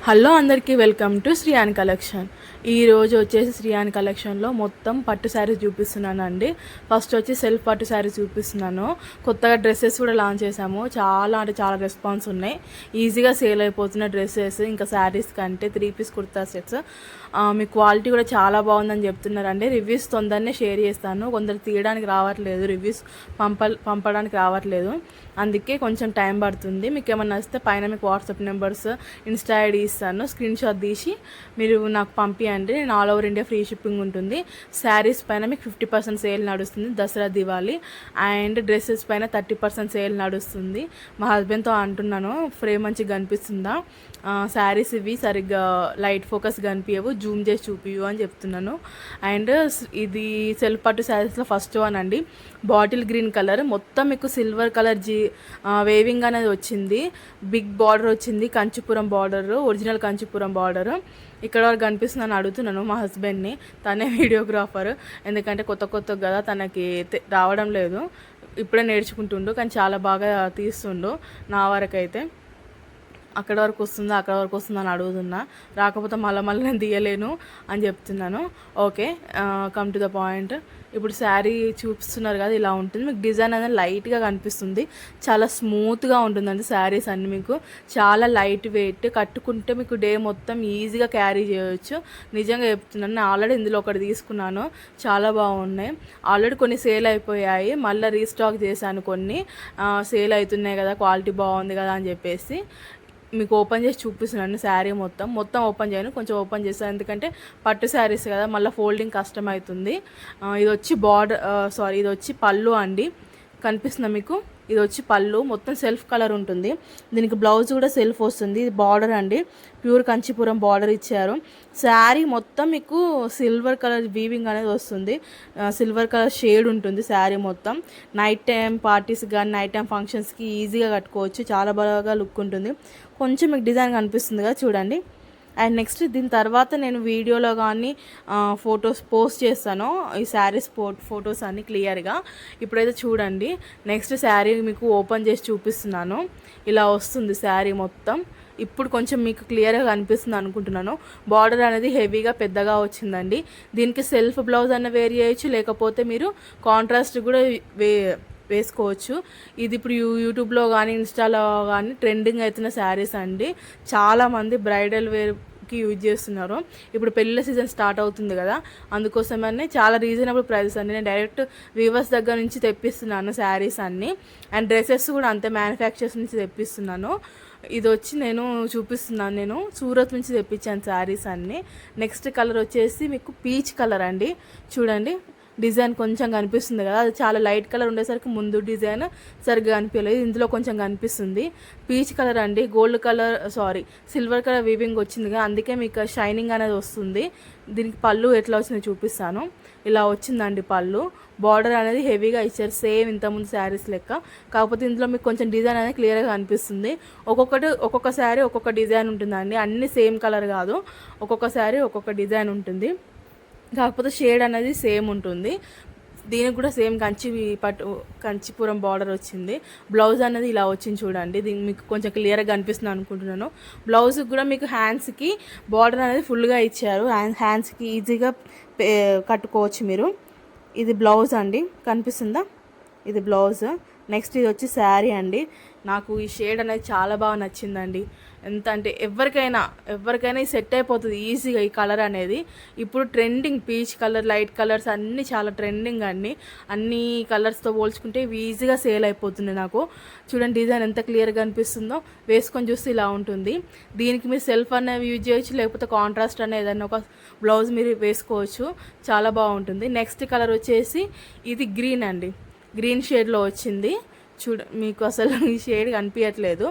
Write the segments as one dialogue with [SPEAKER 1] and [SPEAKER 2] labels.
[SPEAKER 1] Hello అందరికీ welcome to Sriyan collection. ఈరోజు వచ్చేసి శ్రీయాన్ కలెక్షన్లో మొత్తం పట్టు శారీస్ చూపిస్తున్నాను అండి. ఫస్ట్ వచ్చి సెల్ఫ్ పట్టు శారీస్ చూపిస్తున్నాను. కొత్తగా డ్రెస్సెస్ కూడా లాంచ్ చేసాము. చాలా రెస్పాన్స్ ఉన్నాయి. ఈజీగా సేల్ అయిపోతున్న డ్రెస్సెస్ ఇంకా శారీస్ కంటే 3 పీస్ కుర్తా సెట్స్. మీ క్వాలిటీ కూడా చాలా బాగుందని చెప్తున్నారండి. రివ్యూస్ తొందరనే షేర్ చేస్తాను. కొందరు తీయడానికి రావట్లేదు, రివ్యూస్ పంపడానికి రావట్లేదు, అందుకే కొంచెం టైం పడుతుంది. మీకు ఏమన్నా వస్తే పైన మీకు వాట్సాప్ నెంబర్స్, ఇన్స్టా ఐడి ఇస్తాను. స్క్రీన్ షాట్ తీసి మీరు నాకు పంపించండి. నేను all over India free shipping ఉంటుంది. శారీస్ పైన మీకు 50% సేల్ నడుస్తుంది దసరా దివాళీ. అండ్ డ్రెస్సెస్ పైన 30% సేల్ నడుస్తుంది. మా హస్బెండ్తో అంటున్నాను, ఫ్రేమ్ మంచిగా కనిపిస్తుందా, శారీస్ ఇవి సరిగ్గా లైట్ ఫోకస్ కనిపించవు, జూమ్ చేసి చూపియు అని చెప్తున్నాను. అండ్ ఇది సెల్ఫ్ పట్టు శారీస్లో ఫస్ట్ వన్ అండి. బాటిల్ గ్రీన్ కలర్, మొత్తం మీకు సిల్వర్ కలర్ వేవింగ్ అనేది వచ్చింది. బిగ్ బార్డర్ వచ్చింది, Kanchipuram border, original Kanchipuram border. ఇక్కడ వరకు కనిపిస్తుందని అడుగుతున్నాను మా హస్బెండ్ని. తనే వీడియోగ్రాఫర్, ఎందుకంటే కొత్త కదా, తనకి రావడం లేదు, ఇప్పుడే నేర్చుకుంటుండు. కానీ చాలా బాగా తీస్తుండు. నా వరకైతే అక్కడ వరకు వస్తుందా అని అడుగుతున్నా. రాకపోతే మళ్ళీ నేను తీయలేను అని చెప్తున్నాను. Okay, come to the point. ఇప్పుడు శారీ చూపిస్తున్నారు కదా, ఇలా ఉంటుంది. మీకు డిజైన్ అనేది లైట్గా కనిపిస్తుంది. చాలా స్మూత్గా ఉంటుందండి శారీస్ అన్నీ. మీకు చాలా లైట్ వెయిట్, కట్టుకుంటే మీకు డే మొత్తం ఈజీగా క్యారీ చేయవచ్చు. నిజంగా చెప్తున్నాను. నేను ఆల్రెడీ ఇందులో ఒకటి తీసుకున్నాను, చాలా బాగున్నాయి. ఆల్రెడీ కొన్ని సేల్ అయిపోయాయి, మళ్ళీ రీస్టాక్ చేశాను. కొన్ని సేల్ అవుతున్నాయి కదా, క్వాలిటీ బాగుంది కదా అని చెప్పేసి మీకు ఓపెన్ చేసి చూపిస్తున్నాను. శారీ మొత్తం ఓపెన్ చేయను, కొంచెం ఓపెన్ చేస్తాను, ఎందుకంటే పట్టు శారీస్ కదా, మళ్ళీ ఫోల్డింగ్ కష్టం అవుతుంది. ఇది వచ్చి ఇది వచ్చి పళ్ళు అండి. కనిపిస్తుందా మీకు? ఇది వచ్చి పళ్ళు, మొత్తం సెల్ఫ్ కలర్ ఉంటుంది. దీనికి బ్లౌజ్ కూడా సెల్ఫ్ వస్తుంది. ఇది బార్డర్ అండి, ప్యూర్ కంచిపురం బార్డర్ ఇచ్చారు. శారీ మొత్తం మీకు సిల్వర్ కలర్ వీవింగ్ అనేది వస్తుంది. సిల్వర్ కలర్ షేడ్ ఉంటుంది శారీ మొత్తం. నైట్ టైం పార్టీస్ కానీ నైట్ టైం ఫంక్షన్స్కి ఈజీగా కట్టుకోవచ్చు. చాలా బాగా లుక్ ఉంటుంది. కొంచెం మీకు డిజైన్ కనిపిస్తుంది కదా, చూడండి. అండ్ నెక్స్ట్ దీని తర్వాత నేను వీడియోలో కానీ ఫొటోస్ పోస్ట్ చేస్తాను, ఈ శారీస్ ఫొటోస్ అన్నీ క్లియర్గా. ఇప్పుడైతే చూడండి, నెక్స్ట్ శారీ మీకు ఓపెన్ చేసి చూపిస్తున్నాను. ఇలా వస్తుంది శారీ మొత్తం. ఇప్పుడు కొంచెం మీకు క్లియర్గా కనిపిస్తుంది అనుకుంటున్నాను. బార్డర్ అనేది హెవీగా పెద్దగా వచ్చిందండి. దీనికి సెల్ఫ్ బ్లౌజ్ అన్న వేర్ చేయొచ్చు, లేకపోతే మీరు కాంట్రాస్ట్ కూడా వేసుకోవచ్చు. ఇది ఇప్పుడు యూట్యూబ్లో కానీ ఇన్స్టాలో కానీ ట్రెండింగ్ అవుతున్న శారీస్ అండి. చాలామంది బ్రైడల్ వేర్కి యూజ్ చేస్తున్నారు. ఇప్పుడు పెళ్ళిళ్ళ సీజన్ స్టార్ట్ అవుతుంది కదా, అందుకోసమనే చాలా రీజనబుల్ ప్రైజెస్ అండి. నేను డైరెక్ట్ వీవర్స్ దగ్గర నుంచి తెప్పిస్తున్నాను శారీస్ అన్నీ. అండ్ డ్రెస్సెస్ కూడా అంతే, మ్యానుఫ్యాక్చర్స్ నుంచి తెప్పిస్తున్నాను. ఇది వచ్చి నేను చూపిస్తున్నాను, నేను సూరత్ నుంచి తెప్పించాను శారీస్ అన్నీ. నెక్స్ట్ కలర్ వచ్చేసి మీకు పీచ్ కలర్ అండి. చూడండి, డిజైన్ కొంచెం కనిపిస్తుంది కదా, అది చాలా లైట్ కలర్ ఉండేసరికి ముందు డిజైన్ సరిగ్గా కనిపించలేదు. ఇందులో కొంచెం కనిపిస్తుంది. పీచ్ కలర్ అండి, సిల్వర్ కలర్ వీవింగ్ వచ్చింది కదా, అందుకే మీకు షైనింగ్ అనేది వస్తుంది. దీనికి పళ్ళు ఎట్లా వచ్చిందో చూపిస్తాను. ఇలా వచ్చిందండి పళ్ళు. బార్డర్ అనేది హెవీగా ఇచ్చారు, సేమ్ ఇంతకుముందు శారీస్ లెక్క. కాకపోతే ఇందులో మీకు కొంచెం డిజైన్ అనేది క్లియర్గా కనిపిస్తుంది. ఒక్కొక్క శారీ ఒక్కొక్క డిజైన్ ఉంటుందండి, అన్నీ సేమ్ కలర్ కాదు. ఒక్కొక్క శారీ ఒక్కొక్క డిజైన్ ఉంటుంది, కాకపోతే షేడ్ అనేది సేమ్ ఉంటుంది. దీనికి కూడా సేమ్ కంచిపురం బార్డర్ వచ్చింది. బ్లౌజ్ అనేది ఇలా వచ్చింది చూడండి. దీనికి మీకు కొంచెం క్లియర్గా కనిపిస్తుంది అనుకుంటున్నాను. బ్లౌజ్కి కూడా మీకు హ్యాండ్స్కి బార్డర్ అనేది ఫుల్గా ఇచ్చారు. హ్యాండ్స్కి ఈజీగా కట్టుకోవచ్చు మీరు. ఇది బ్లౌజ్ అండి, కనిపిస్తుందా? ఇది బ్లౌజ్. నెక్స్ట్ ఇది వచ్చి శారీ అండి. నాకు ఈ షేడ్ అనేది చాలా బాగా నచ్చిందండి. ఎంత అంటే ఎవరికైనా ఈ సెట్ అయిపోతుంది ఈజీగా ఈ కలర్ అనేది. ఇప్పుడు trending peach colour, light colours అన్నీ చాలా ట్రెండింగ్ అండి. అన్ని కలర్స్తో పోల్చుకుంటే ఇవి ఈజీగా సేల్ అయిపోతుంది నాకు. చూడండి డిజైన్ ఎంత క్లియర్గా అనిపిస్తుందో. వేసుకొని చూస్తే ఇలా ఉంటుంది. దీనికి మీరు సెల్ఫ్ అనేవి యూజ్ చేయొచ్చు, లేకపోతే కాంట్రాస్ట్ అనే ఏదైనా ఒక బ్లౌజ్ మీరు వేసుకోవచ్చు. చాలా బాగుంటుంది. నెక్స్ట్ కలర్ వచ్చేసి ఇది గ్రీన్ అండి, గ్రీన్ షేడ్లో వచ్చింది. మీకు అసలు ఈ షేడ్ కనిపించట్లేదు,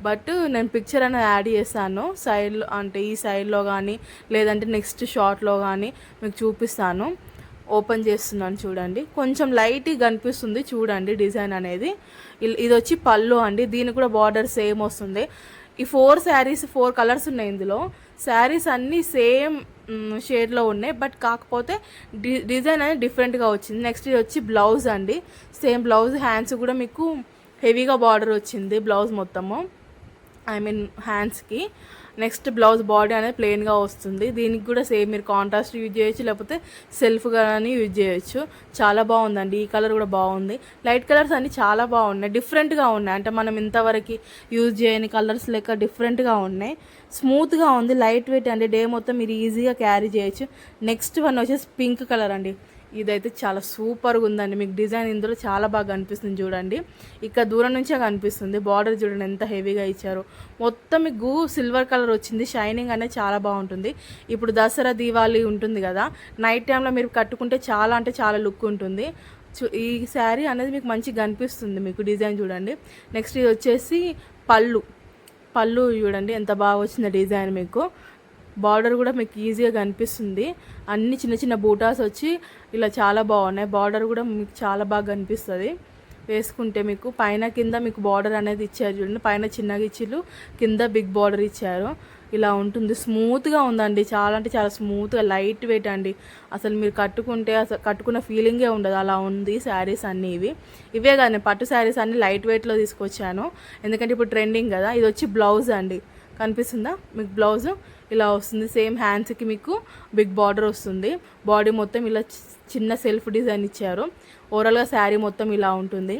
[SPEAKER 1] బట్ నేను పిక్చర్ అనేది యాడ్ చేస్తాను సైడ్లో, అంటే ఈ సైడ్లో కానీ లేదంటే నెక్స్ట్ షార్ట్లో కానీ మీకు చూపిస్తాను. ఓపెన్ చేస్తున్నాను చూడండి, కొంచెం లైట్గా కనిపిస్తుంది చూడండి డిజైన్ అనేది. ఇది వచ్చి పళ్ళు అండి. దీనికి కూడా బార్డర్ సేమ్ వస్తుంది. ఈ 4 శారీస్ 4 కలర్స్ ఉన్నాయి ఇందులో. శారీస్ అన్నీ సేమ్ షేడ్లో ఉన్నాయి, బట్ కాకపోతే డిజైన్ అనేది డిఫరెంట్గా వచ్చింది. నెక్స్ట్ ఇది వచ్చి బ్లౌజ్ అండి. సేమ్ బ్లౌజ్, హ్యాండ్స్ కూడా మీకు హెవీగా బార్డర్ వచ్చింది బ్లౌజ్ మొత్తము. ఐ మీన్ హ్యాండ్స్కి. నెక్స్ట్ బ్లౌజ్ బాడీ అనేది ప్లెయిన్గా వస్తుంది. దీనికి కూడా సేమ్ మీరు కాంట్రాస్ట్ యూజ్ చేయొచ్చు, లేకపోతే సెల్ఫ్ కానీ యూజ్ చేయొచ్చు. చాలా బాగుందండి. ఈ కలర్ కూడా బాగుంది. లైట్ కలర్స్ అన్నీ చాలా బాగున్నాయి, డిఫరెంట్గా ఉన్నాయి. అంటే మనం ఇంతవరకు యూజ్ చేయని కలర్స్ లెక్క డిఫరెంట్గా ఉన్నాయి. స్మూత్గా ఉంది, లైట్ వెయిట్ అండి. డే మొత్తం మీరు ఈజీగా క్యారీ చేయొచ్చు. నెక్స్ట్ వన్ వచ్చేసి పింక్ కలర్ అండి. ఇదైతే చాలా సూపర్గా ఉందండి. మీకు డిజైన్ ఇందులో చాలా బాగా కనిపిస్తుంది చూడండి. ఇక్కడ దూరం నుంచే కనిపిస్తుంది. బార్డర్ చూడండి ఎంత హెవీగా ఇచ్చారు. మొత్తం మీకు సిల్వర్ కలర్ వచ్చింది. షైనింగ్ అనేది చాలా బాగుంటుంది. ఇప్పుడు దసరా దీవాళి ఉంటుంది కదా, నైట్ టైంలో మీరు కట్టుకుంటే చాలా అంటే చాలా లుక్ ఉంటుంది. ఈ శారీ అనేది మీకు మంచిగా కనిపిస్తుంది. మీకు డిజైన్ చూడండి. నెక్స్ట్ ఇది వచ్చేసి పళ్ళు చూడండి ఎంత బాగా వచ్చింది డిజైన్. మీకు బార్డర్ కూడా మీకు ఈజీగా కనిపిస్తుంది. అన్ని చిన్న చిన్న బూటాస్ వచ్చి ఇలా చాలా బాగున్నాయి. బార్డర్ కూడా మీకు చాలా బాగా కనిపిస్తుంది వేసుకుంటే. మీకు పైన కింద మీకు బార్డర్ అనేది ఇచ్చారు చూడండి. పైన చిన్నగా ఇచ్చిళ్ళు, కింద బిగ్ బార్డర్ ఇచ్చారు. ఇలా ఉంటుంది. స్మూత్గా ఉందండి. చాలా అంటే చాలా స్మూత్గా, లైట్ వెయిట్ అండి. అసలు మీరు కట్టుకుంటే అసలు కట్టుకున్న ఫీలింగే ఉండదు, అలా ఉంది శారీస్ అన్నీ. ఇవే కానీ పట్టు శారీస్ అన్నీ లైట్ వెయిట్లో తీసుకొచ్చాను, ఎందుకంటే ఇప్పుడు ట్రెండింగ్ కదా. ఇది వచ్చి బ్లౌజ్ అండి, కనిపిస్తుందా మీకు? బ్లౌజ్ ఇలా వస్తుంది. సేమ్ హ్యాండ్స్కి మీకు బిగ్ బార్డర్ వస్తుంది. బాడీ మొత్తం ఇలా చిన్న సెల్ఫ్ డిజైన్ ఇచ్చారు. ఓవరాల్గా శారీ మొత్తం ఇలా ఉంటుంది.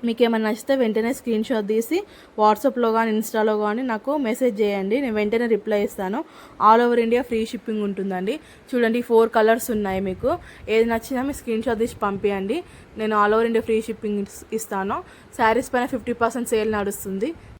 [SPEAKER 1] మీకు ఏమైనా నచ్చితే వెంటనే స్క్రీన్ షాట్ తీసి వాట్సాప్లో కానీ ఇన్స్టాలో కానీ నాకు మెసేజ్ చేయండి, నేను వెంటనే రిప్లై ఇస్తాను. All over India free shipping ఉంటుందండి. చూడండి 4 కలర్స్ ఉన్నాయి. మీకు ఏది నచ్చినా మీ స్క్రీన్ షాట్ తీసి పంపించండి, నేను all over India free shipping ఇస్తాను. శారీస్ పైన 50% సేల్ నడుస్తుంది.